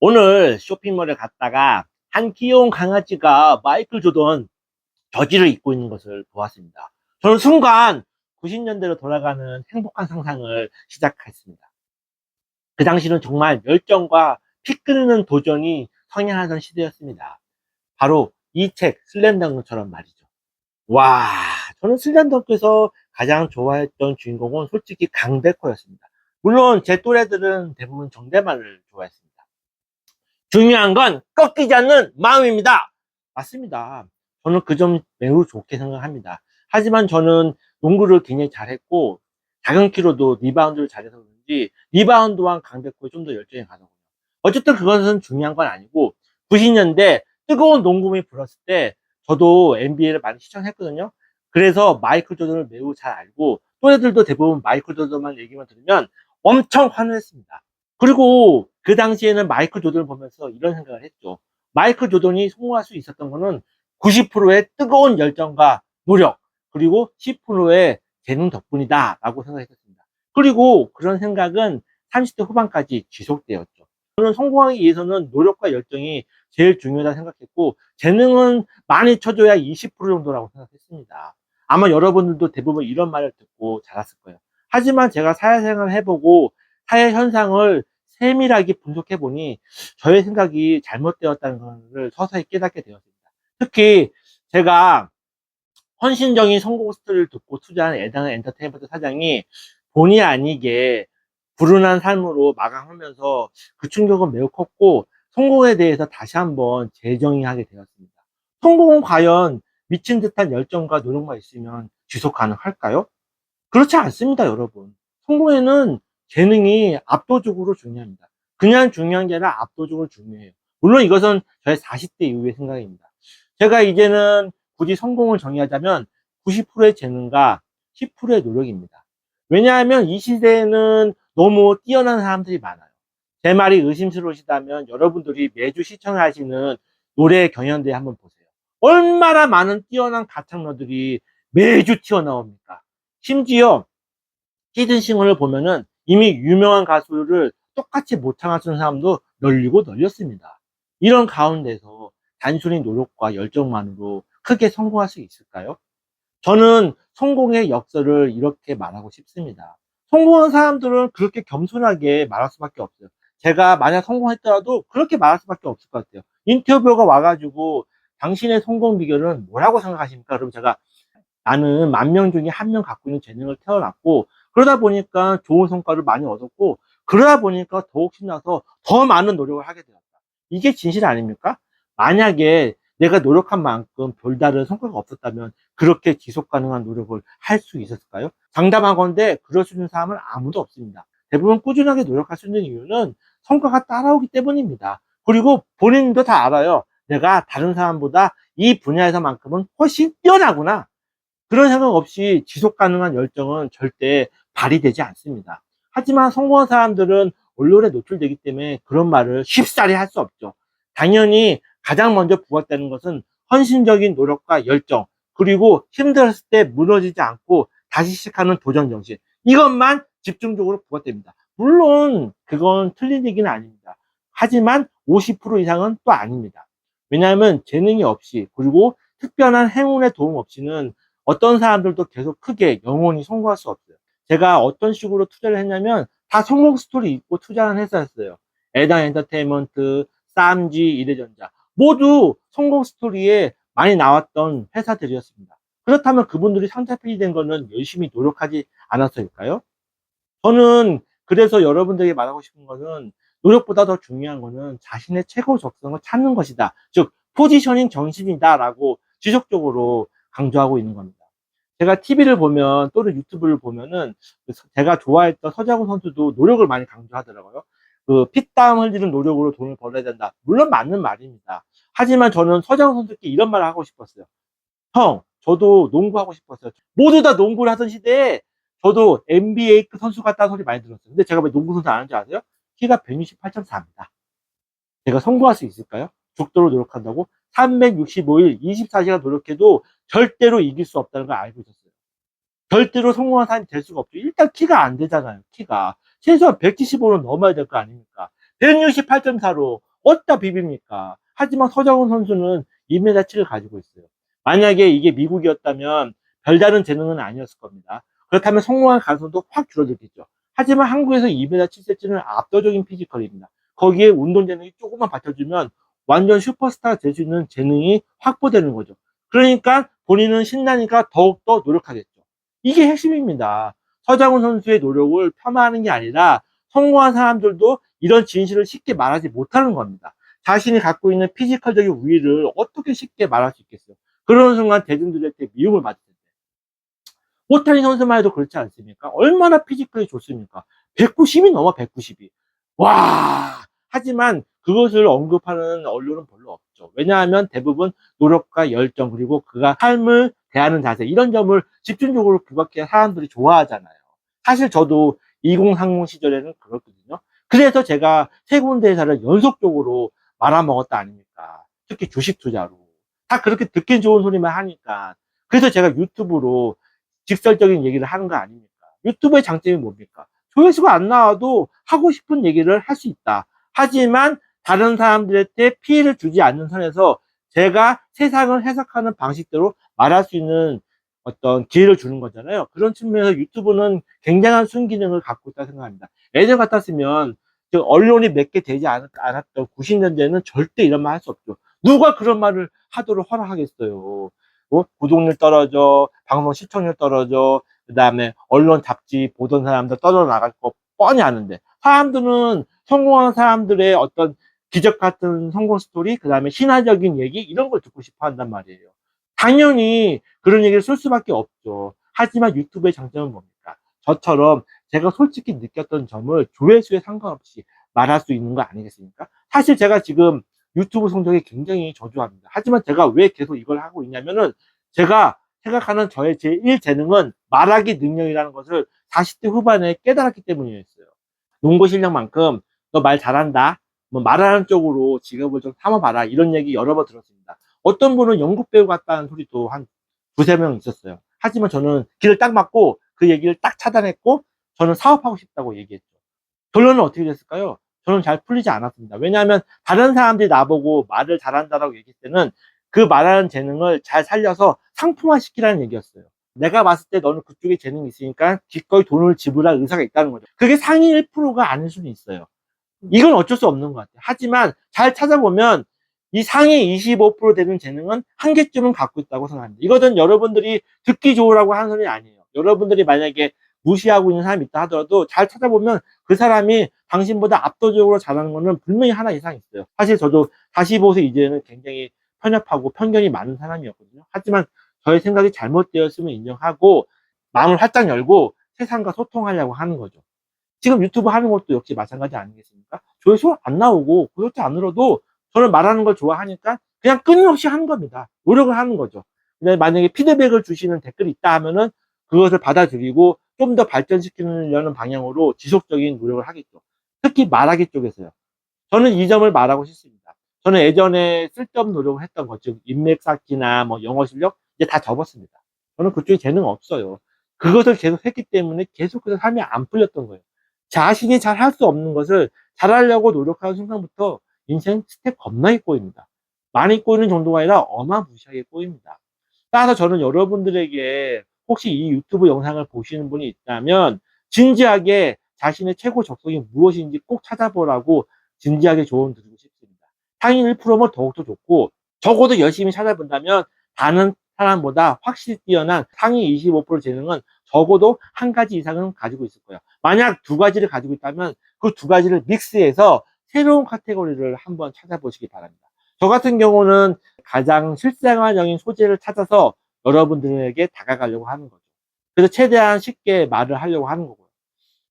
오늘 쇼핑몰에 갔다가 한 귀여운 강아지가 마이클 조던 저지를 입고 있는 것을 보았습니다. 저는 순간 90년대로 돌아가는 행복한 상상을 시작했습니다. 그 당시는 정말 열정과 피 끓는 도전이 성행하던 시대였습니다. 바로 이 책 슬램덩크처럼 말이죠. 와, 저는 슬램덩크에서 가장 좋아했던 주인공은 솔직히 강백호였습니다. 물론 제 또래들은 대부분 정대만을 좋아했습니다. 중요한 건 꺾이지 않는 마음입니다. 맞습니다. 저는 그 점 매우 좋게 생각합니다. 하지만 저는 농구를 굉장히 잘했고 작은 키로도 리바운드를 잘해서 그런지 리바운드와 강백호에 좀 더 열정이 가더군요. 어쨌든 그것은 중요한 건 아니고 90년대 뜨거운 농구음이 불었을 때 저도 NBA를 많이 시청했거든요. 그래서 마이클 조던을 매우 잘 알고 또래들도 대부분 마이클 조던만 얘기만 들으면 엄청 환호했습니다. 그리고 그 당시에는 마이클 조던을 보면서 이런 생각을 했죠. 마이클 조던이 성공할 수 있었던 거는 90%의 뜨거운 열정과 노력, 그리고 10%의 재능 덕분이다 라고 생각했습니다. 그리고 그런 생각은 30대 후반까지 지속되었죠. 저는 성공하기 위해서는 노력과 열정이 제일 중요하다고 생각했고, 재능은 많이 쳐줘야 20% 정도라고 생각했습니다. 아마 여러분들도 대부분 이런 말을 듣고 자랐을 거예요. 하지만 제가 사회생활을 해보고 사회 현상을 세밀하게 분석해 보니 저의 생각이 잘못되었다는 것을 서서히 깨닫게 되었습니다. 특히 제가 헌신적인 성공 스토리를 듣고 투자한 에단 엔터테인먼트 사장이 본의 아니게 불운한 삶으로 마감하면서 그 충격은 매우 컸고 성공에 대해서 다시 한번 재정의하게 되었습니다. 성공은 과연 미친 듯한 열정과 노력만 있으면 지속 가능할까요? 그렇지 않습니다, 여러분. 성공에는 재능이 압도적으로 중요합니다. 그냥 중요한 게 아니라 압도적으로 중요해요. 물론 이것은 저의 40대 이후의 생각입니다. 제가 이제는 굳이 성공을 정의하자면 90%의 재능과 10%의 노력입니다. 왜냐하면 이 시대에는 너무 뛰어난 사람들이 많아요. 제 말이 의심스러우시다면 여러분들이 매주 시청하시는 노래 경연대회 한번 보세요. 얼마나 많은 뛰어난 가창러들이 매주 튀어나옵니까? 심지어 히든싱어를 보면은 이미 유명한 가수를 똑같이 모창하는 사람도 널리고 널렸습니다. 이런 가운데서 단순히 노력과 열정만으로 크게 성공할 수 있을까요? 저는 성공의 역설을 이렇게 말하고 싶습니다. 성공한 사람들은 그렇게 겸손하게 말할 수밖에 없어요. 제가 만약 성공했더라도 그렇게 말할 수밖에 없을 것 같아요. 인터뷰가 와가지고 당신의 성공 비결은 뭐라고 생각하십니까? 그럼 제가 나는 10,000명 중에 1명 갖고 있는 재능을 태어났고 그러다 보니까 좋은 성과를 많이 얻었고 그러다 보니까 더욱 신나서 더 많은 노력을 하게 되었다. 이게 진실 아닙니까? 만약에 내가 노력한 만큼 별다른 성과가 없었다면 그렇게 지속 가능한 노력을 할 수 있었을까요? 장담하건대 그럴 수 있는 사람은 아무도 없습니다. 대부분 꾸준하게 노력할 수 있는 이유는 성과가 따라오기 때문입니다. 그리고 본인도 다 알아요. 내가 다른 사람보다 이 분야에서만큼은 훨씬 뛰어나구나. 그런 생각 없이 지속 가능한 열정은 절대 발휘되지 않습니다. 하지만 성공한 사람들은 언론에 노출되기 때문에 그런 말을 쉽사리 할 수 없죠. 당연히 가장 먼저 부각되는 것은 헌신적인 노력과 열정, 그리고 힘들었을 때 무너지지 않고 다시 시작하는 도전 정신. 이것만 집중적으로 부각됩니다. 물론 그건 틀린 얘기는 아닙니다. 하지만 50% 이상은 또 아닙니다. 왜냐하면 재능이 없이, 그리고 특별한 행운의 도움 없이는 어떤 사람들도 계속 크게 영원히 성공할 수 없어요. 제가 어떤 식으로 투자를 했냐면 다 성공 스토리 있고 투자한 회사였어요. 에단 엔터테인먼트, 쌈지, 이래전자 모두 성공 스토리에 많이 나왔던 회사들이었습니다. 그렇다면 그분들이 상장편이 된 거는 열심히 노력하지 않았을까요? 저는 그래서 여러분들에게 말하고 싶은 것은 노력보다 더 중요한 것은 자신의 최고 적성을 찾는 것이다. 즉 포지셔닝 정신이다 라고 지속적으로 강조하고 있는 겁니다. 제가 TV를 보면 또는 유튜브를 보면은 제가 좋아했던 서장훈 선수도 노력을 많이 강조하더라고요. 그 피땀 흘리는 노력으로 돈을 벌어야 된다. 물론 맞는 말입니다. 하지만 저는 서장훈 선수께 이런 말을 하고 싶었어요. 형, 저도 농구하고 싶었어요. 모두 다 농구를 하던 시대에 저도 NBA 선수 같다는 소리 많이 들었어요. 근데 제가 왜 농구 선수 안 하는지 아세요? 키가 168.4입니다. 제가 성공할 수 있을까요? 죽도록 노력한다고? 365일 24시간 노력해도 절대로 이길 수 없다는 걸 알고 있었어요. 절대로 성공한 사람이 될 수가 없죠. 일단 키가 안 되잖아요. 키가 최소한 175는 넘어야 될 거 아닙니까? 168.4로 어디다 비빕니까? 하지만 서장훈 선수는 2m7을 가지고 있어요. 만약에 이게 미국이었다면 별다른 재능은 아니었을 겁니다. 그렇다면 성공할 가능성도 확 줄어들겠죠. 하지만 한국에서 2m7cm는 압도적인 피지컬입니다. 거기에 운동 재능이 조금만 받쳐주면 완전 슈퍼스타가 될 수 있는 재능이 확보되는 거죠. 그러니까 본인은 신나니까 더욱더 노력하겠죠. 이게 핵심입니다. 서장훈 선수의 노력을 폄하하는 게 아니라 성공한 사람들도 이런 진실을 쉽게 말하지 못하는 겁니다. 자신이 갖고 있는 피지컬적인 우위를 어떻게 쉽게 말할 수 있겠어요? 그런 순간 대중들한테 미움을 받을 텐데. 오타니 선수만 해도 그렇지 않습니까? 얼마나 피지컬이 좋습니까? 190이 넘어, 190이. 와! 하지만 그것을 언급하는 언론은 별로 없죠. 왜냐하면 대부분 노력과 열정, 그리고 그가 삶을 대하는 자세, 이런 점을 집중적으로 부각해야 사람들이 좋아하잖아요. 사실 저도 2030 시절에는 그렇거든요. 그래서 제가 세 군데 회사를 연속적으로 말아먹었다 아닙니까? 특히 주식 투자로. 다 그렇게 듣기 좋은 소리만 하니까. 그래서 제가 유튜브로 직설적인 얘기를 하는 거 아닙니까? 유튜브의 장점이 뭡니까? 조회수가 안 나와도 하고 싶은 얘기를 할 수 있다. 하지만 다른 사람들한테 피해를 주지 않는 선에서 제가 세상을 해석하는 방식대로 말할 수 있는 어떤 기회를 주는 거잖아요. 그런 측면에서 유튜브는 굉장한 순기능을 갖고 있다고 생각합니다. 예전 같았으면 언론이 몇 개 되지 않았던 90년대에는 절대 이런 말 할 수 없죠. 누가 그런 말을 하도록 허락하겠어요. 구독률 떨어져, 방송 시청률 떨어져, 그 다음에 언론 잡지 보던 사람들 떨어져 나갈 거 뻔히 아는데, 사람들은 성공한 사람들의 어떤 기적 같은 성공 스토리, 그 다음에 신화적인 얘기, 이런 걸 듣고 싶어 한단 말이에요. 당연히 그런 얘기를 쓸 수밖에 없죠. 하지만 유튜브의 장점은 뭡니까? 저처럼 제가 솔직히 느꼈던 점을 조회수에 상관없이 말할 수 있는 거 아니겠습니까? 사실 제가 지금 유튜브 성적이 굉장히 저조합니다. 하지만 제가 왜 계속 이걸 하고 있냐면은, 제가 생각하는 저의 제1 재능은 말하기 능력이라는 것을 40대 후반에 깨달았기 때문이었어요. 농구 실력만큼 너 말 잘한다, 뭐 말하는 쪽으로 직업을 좀 삼아봐라, 이런 얘기 여러 번 들었습니다. 어떤 분은 연극 배우 같다는 소리도 한 두세 명 있었어요. 하지만 저는 길을 딱 맞고 그 얘기를 딱 차단했고, 저는 사업하고 싶다고 얘기했죠. 결론은 어떻게 됐을까요? 저는 잘 풀리지 않았습니다. 왜냐하면 다른 사람들이 나보고 말을 잘한다라고 얘기할 때는 그 말하는 재능을 잘 살려서 상품화 시키라는 얘기였어요. 내가 봤을 때 너는 그쪽에 재능이 있으니까 기꺼이 돈을 지불할 의사가 있다는 거죠. 그게 상위 1%가 아닐 수는 있어요. 이건 어쩔 수 없는 것 같아요. 하지만 잘 찾아보면 이 상위 25% 되는 재능은 한 개쯤은 갖고 있다고 생각합니다. 이거는 여러분들이 듣기 좋으라고 하는 소리 아니에요. 여러분들이 만약에 무시하고 있는 사람이 있다 하더라도 잘 찾아보면 그 사람이 당신보다 압도적으로 잘하는 거는 분명히 하나 이상 있어요. 사실 저도 45세 이제는 굉장히 편협하고 편견이 많은 사람이었거든요. 하지만 저의 생각이 잘못되었음을 인정하고 마음을 활짝 열고 세상과 소통하려고 하는 거죠. 지금 유튜브 하는 것도 역시 마찬가지 아니겠습니까? 조회수 안 나오고 구독자 안 늘어도 저는 말하는 걸 좋아하니까 그냥 끊임없이 하는 겁니다. 노력을 하는 거죠. 근데 만약에 피드백을 주시는 댓글이 있다 하면은 그것을 받아들이고 좀 더 발전시키려는 방향으로 지속적인 노력을 하겠죠. 특히 말하기 쪽에서요. 저는 이 점을 말하고 싶습니다. 저는 예전에 쓸데없는 노력을 했던 것, 즉 인맥 쌓기나 뭐 영어 실력, 이제 다 접었습니다. 저는 그쪽에 재능 없어요. 그것을 계속 했기 때문에 계속해서 삶이 안 풀렸던 거예요. 자신이 잘 할 수 없는 것을 잘하려고 노력하는 순간부터 인생 스텝 겁나게 꼬입니다. 많이 꼬이는 정도가 아니라 어마무시하게 꼬입니다. 따라서 저는 여러분들에게 혹시 이 유튜브 영상을 보시는 분이 있다면 진지하게 자신의 최고 적성이 무엇인지 꼭 찾아보라고 진지하게 조언 드리고 싶습니다. 상위 1%면 더욱더 좋고, 적어도 열심히 찾아본다면 다른 사람보다 확실히 뛰어난 상위 25% 재능은 적어도 한 가지 이상은 가지고 있을 거예요. 만약 두 가지를 가지고 있다면 그 두 가지를 믹스해서 새로운 카테고리를 한번 찾아보시기 바랍니다. 저 같은 경우는 가장 실생활적인 소재를 찾아서 여러분들에게 다가가려고 하는 거죠. 그래서 최대한 쉽게 말을 하려고 하는 거고요.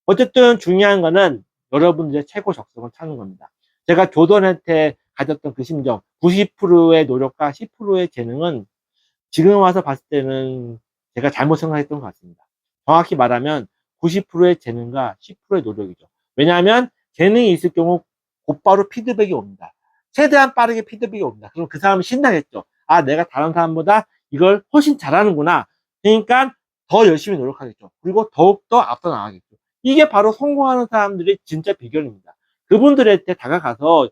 어쨌든 중요한 거는 여러분들의 최고 적성을 찾는 겁니다. 제가 조던한테 가졌던 그 심정, 90%의 노력과 10%의 재능은 지금 와서 봤을 때는 제가 잘못 생각했던 것 같습니다. 정확히 말하면 90%의 재능과 10%의 노력이죠. 왜냐하면 재능이 있을 경우 곧바로 피드백이 옵니다. 최대한 빠르게 피드백이 옵니다. 그럼 그 사람은 신나겠죠. 아, 내가 다른 사람보다 이걸 훨씬 잘하는구나. 그러니까 더 열심히 노력하겠죠. 그리고 더욱더 앞서 나가겠죠. 이게 바로 성공하는 사람들의 진짜 비결입니다. 그분들한테 다가가서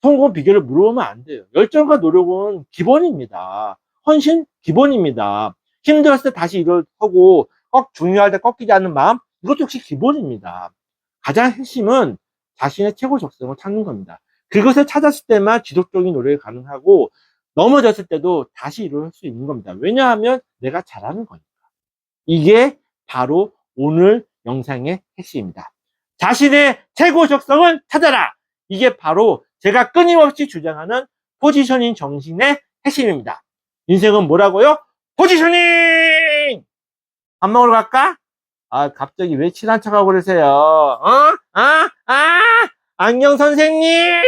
성공 비결을 물어보면 안 돼요. 열정과 노력은 기본입니다. 헌신 기본입니다. 힘들었을 때 다시 일어서고 꼭 중요할 때 꺾이지 않는 마음, 이것도 역시 기본입니다. 가장 핵심은 자신의 최고 적성을 찾는 겁니다. 그것을 찾았을 때만 지속적인 노력이 가능하고 넘어졌을 때도 다시 일어날 수 있는 겁니다. 왜냐하면 내가 잘하는 거니까. 이게 바로 오늘 영상의 핵심입니다. 자신의 최고 적성을 찾아라! 이게 바로 제가 끊임없이 주장하는 포지셔닝 정신의 핵심입니다. 인생은 뭐라고요? 포지셔닝! 밥 먹으러 갈까? 아, 갑자기 왜 친한 척하고 그러세요? 안녕 선생님!